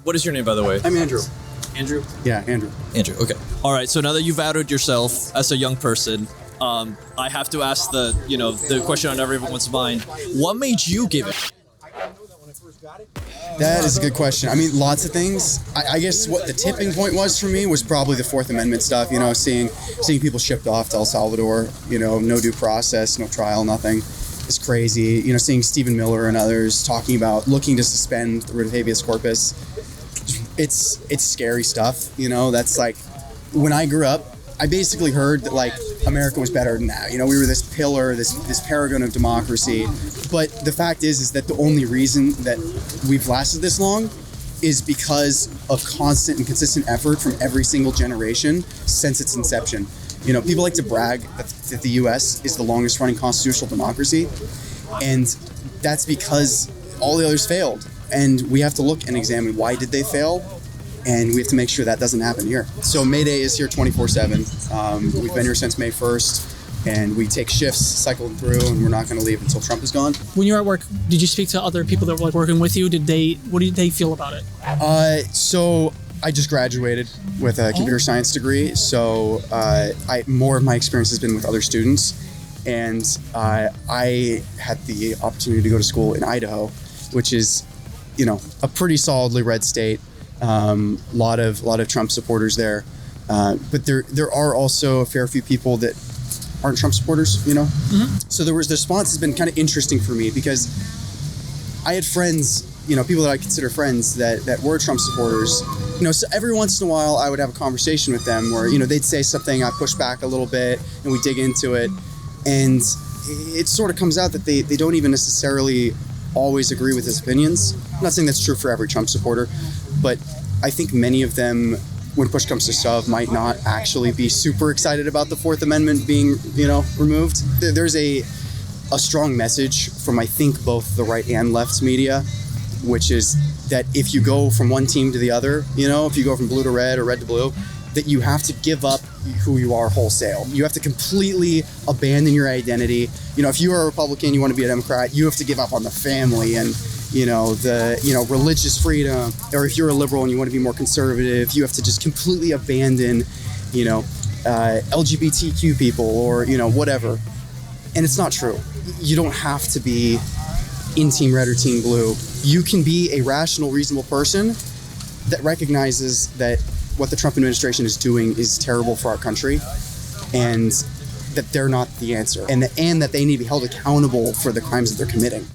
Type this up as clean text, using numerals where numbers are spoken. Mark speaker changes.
Speaker 1: What is your name, by the way?
Speaker 2: I'm Andrew.
Speaker 1: Andrew?
Speaker 2: Yeah, Andrew.
Speaker 1: Andrew, okay. All right, so now that you've outed yourself as a young person, I have to ask the question on everyone's mind. What made you give it?
Speaker 2: That is a good question. I mean, lots of things. I guess what the tipping point was for me was probably the Fourth Amendment stuff, seeing people shipped off to El Salvador, no due process, no trial, nothing. It's crazy. Seeing Stephen Miller and others talking about looking to suspend the writ of habeas corpus. It's scary stuff, that's like, when I grew up, I basically heard that like America was better than that. We were this pillar, this paragon of democracy. But the fact is that the only reason that we've lasted this long is because of constant and consistent effort from every single generation since its inception. People like to brag that the U.S. is the longest running constitutional democracy. And that's because all the others failed. And we have to look and examine why did they fail, and we have to make sure that doesn't happen here. So Mayday is here 24/7. We've been here since May 1st, and we take shifts cycling through, and we're not going to leave until Trump is gone.
Speaker 3: When you were at work, did you speak to other people that were working with you? What did they feel about it?
Speaker 2: So I just graduated with a computer science degree, so more of my experience has been with other students, and I had the opportunity to go to school in Idaho, which is a pretty solidly red state. Lot of Trump supporters there, but there are also a fair few people that aren't Trump supporters.
Speaker 3: Mm-hmm.
Speaker 2: So the response has been kind of interesting for me because I had friends, people that I consider friends that were Trump supporters. So every once in a while I would have a conversation with them where they'd say something, I push back a little bit, and we dig into it, and it sort of comes out that they don't even necessarily always agree with his opinions. I'm not saying that's true for every Trump supporter, but I think many of them, when push comes to shove, might not actually be super excited about the Fourth Amendment being, removed. There's a strong message from, I think, both the right and left media, which is that if you go from one team to the other, if you go from blue to red or red to blue, that you have to give up who you are wholesale. You have to completely abandon your identity. If you are a Republican, you want to be a Democrat, you have to give up on the family and the religious freedom. Or if you're a liberal and you want to be more conservative, you have to just completely abandon LGBTQ people or whatever. And it's not true. You don't have to be in team red or team blue. You can be a rational, reasonable person that recognizes that what the Trump administration is doing is terrible for our country, and that they're not the answer, and that they need to be held accountable for the crimes that they're committing.